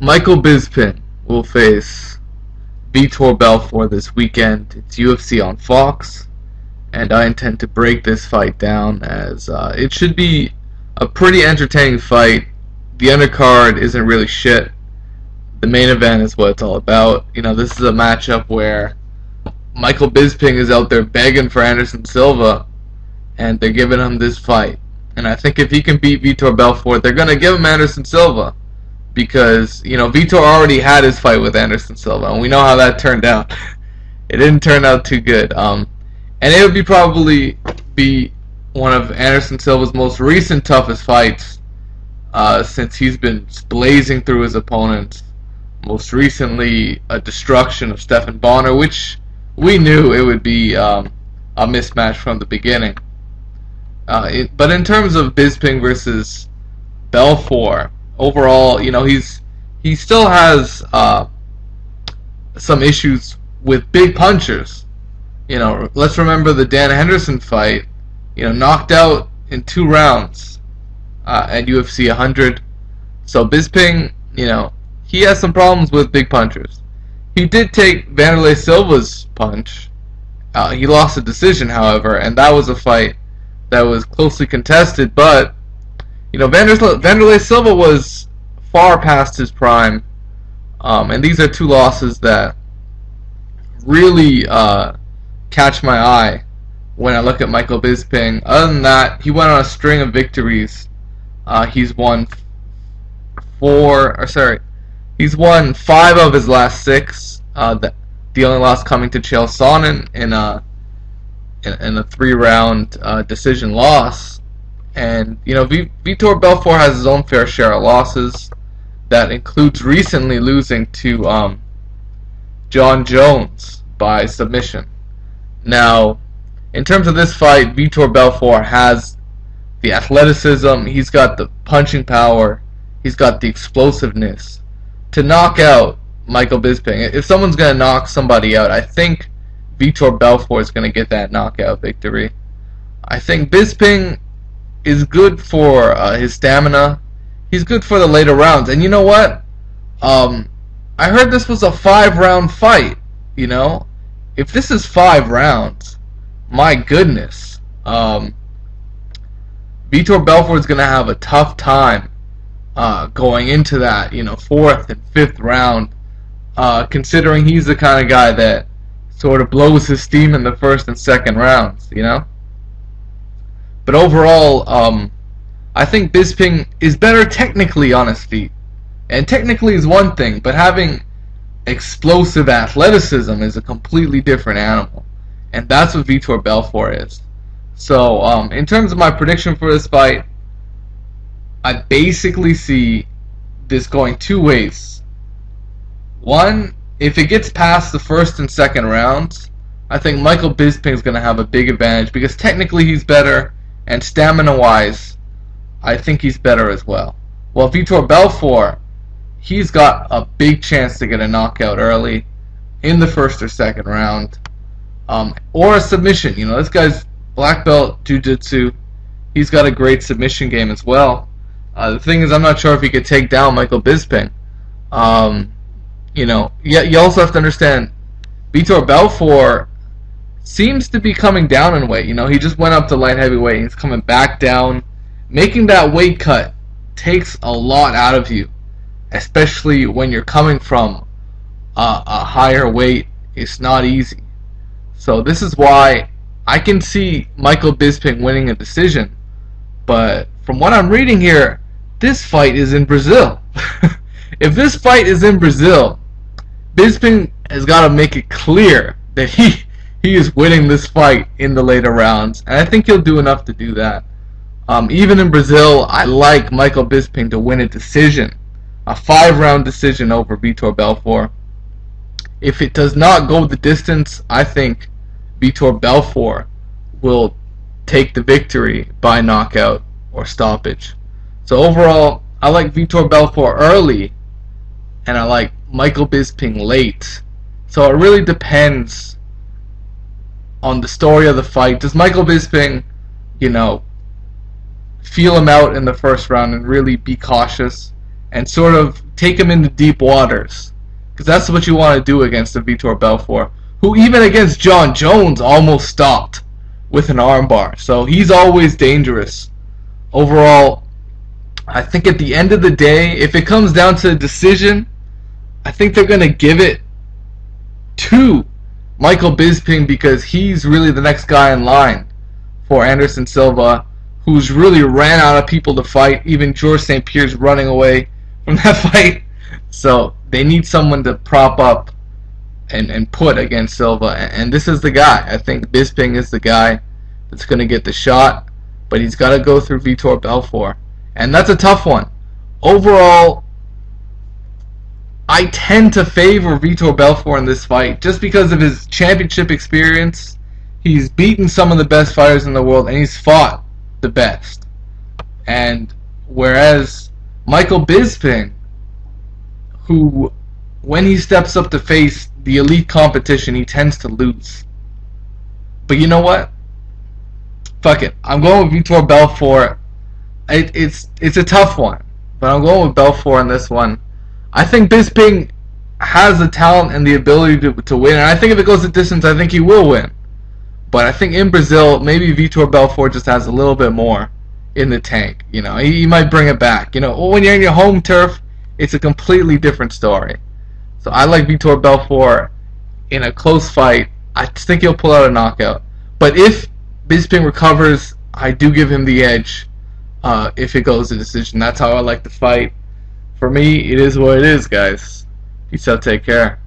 Michael Bisping will face Vitor Belfort this weekend. It's UFC on Fox, and I intend to break this fight down as it should be a pretty entertaining fight. The undercard isn't really shit. The main event is what it's all about. You know, this is a matchup where Michael Bisping is out there begging for Anderson Silva, and they're giving him this fight. And I think if he can beat Vitor Belfort, they're going to give him Anderson Silva. Because, you know, Vitor already had his fight with Anderson Silva, and we know how that turned out. It didn't turn out too good. And it would probably be one of Anderson Silva's most recent toughest fights, since he's been blazing through his opponents. Most recently, a destruction of Stephan Bonner, which we knew it would be a mismatch from the beginning. But in terms of Bisping versus Belfort, overall, you know, he still has some issues with big punchers. You know, let's remember the Dan Henderson fight. You know, knocked out in 2 rounds at UFC 100. So Bisping, you know, he has some problems with big punchers. He did take Wanderlei Silva's punch. He lost a decision, however, and that was a fight that was closely contested. But you know, Wanderlei Silva was far past his prime, and these are 2 losses that really catch my eye when I look at Michael Bisping. Other than that, he went on a string of victories. He's won 5 of his last 6. The only loss coming to Chael Sonnen in a 3-round decision loss. And you know, Vitor Belfort has his own fair share of losses. That includes recently losing to John Jones by submission. Now, in terms of this fight, Vitor Belfort has the athleticism, he's got the punching power, he's got the explosiveness to knock out Michael Bisping. If someone's going to knock somebody out, I think Vitor Belfort is going to get that knockout victory. I think Bisping is good for his stamina. He's good for the later rounds. And you know what? I heard this was a 5-round fight. You know, if this is 5 rounds, my goodness, Vitor Belfort is going to have a tough time going into that, you know, 4th and 5th round, considering he's the kind of guy that sort of blows his steam in the 1st and 2nd rounds, you know. But overall, I think Bisping is better technically on his feet. And technically is one thing, but having explosive athleticism is a completely different animal. And that's what Vitor Belfort is. So, in terms of my prediction for this fight, I basically see this going 2 ways. One, if it gets past the 1st and 2nd rounds, I think Michael Bisping is going to have a big advantage because technically he's better, and stamina-wise, I think he's better as well. While Vitor Belfort, he's got a big chance to get a knockout early in the 1st or 2nd round, or a submission. You know, this guy's black belt jiu-jitsu. He's got a great submission game as well. The thing is, I'm not sure if he could take down Michael Bisping. You know, you also have to understand, Vitor Belfort seems to be coming down in weight. You know, he just went up to light heavyweight and he's coming back down. Making that weight cut takes a lot out of you, especially when you're coming from a higher weight. It's not easy. So this is why I can see Michael Bisping winning a decision. But from what I'm reading here, this fight is in Brazil. If this fight is in Brazil, Bisping has got to make it clear that he is winning this fight in the later rounds, and I think he'll do enough to do that. Even in Brazil, I like Michael Bisping to win a decision, a 5-round decision over Vitor Belfort. If it does not go the distance, I think Vitor Belfort will take the victory by knockout or stoppage. So overall, I like Vitor Belfort early, and I like Michael Bisping late. So it really depends on the story of the fight. Does Michael Bisping, you know, feel him out in the 1st round and really be cautious and sort of take him into deep waters. Because that's what you want to do against a Vitor Belfort, who even against John Jones almost stopped with an armbar. So he's always dangerous. Overall, I think at the end of the day, if it comes down to a decision, I think they're going to give it to Michael Bisping, because he's really the next guy in line for Anderson Silva, who's really ran out of people to fight. Even George St. Pierre's running away from that fight. So they need someone to prop up and put against Silva. And this is the guy. I think Bisping is the guy that's going to get the shot. But he's got to go through Vitor Belfort. And that's a tough one. Overall, I tend to favor Vitor Belfort in this fight just because of his championship experience. He's beaten some of the best fighters in the world, and he's fought the best. And whereas Michael Bisping, who, when he steps up to face the elite competition, he tends to lose. But you know what? Fuck it. I'm going with Vitor Belfort. It's a tough one, but I'm going with Belfort in this one. I think Bisping has the talent and the ability to win, and I think if it goes the distance, I think he will win. But I think in Brazil, maybe Vitor Belfort just has a little bit more in the tank. You know, he might bring it back. You know, when you're in your home turf, it's a completely different story. So I like Vitor Belfort in a close fight. I think he'll pull out a knockout. But if Bisping recovers, I do give him the edge if it goes to decision. That's how I like the fight. For me, it is what it is, guys. Peace out, take care.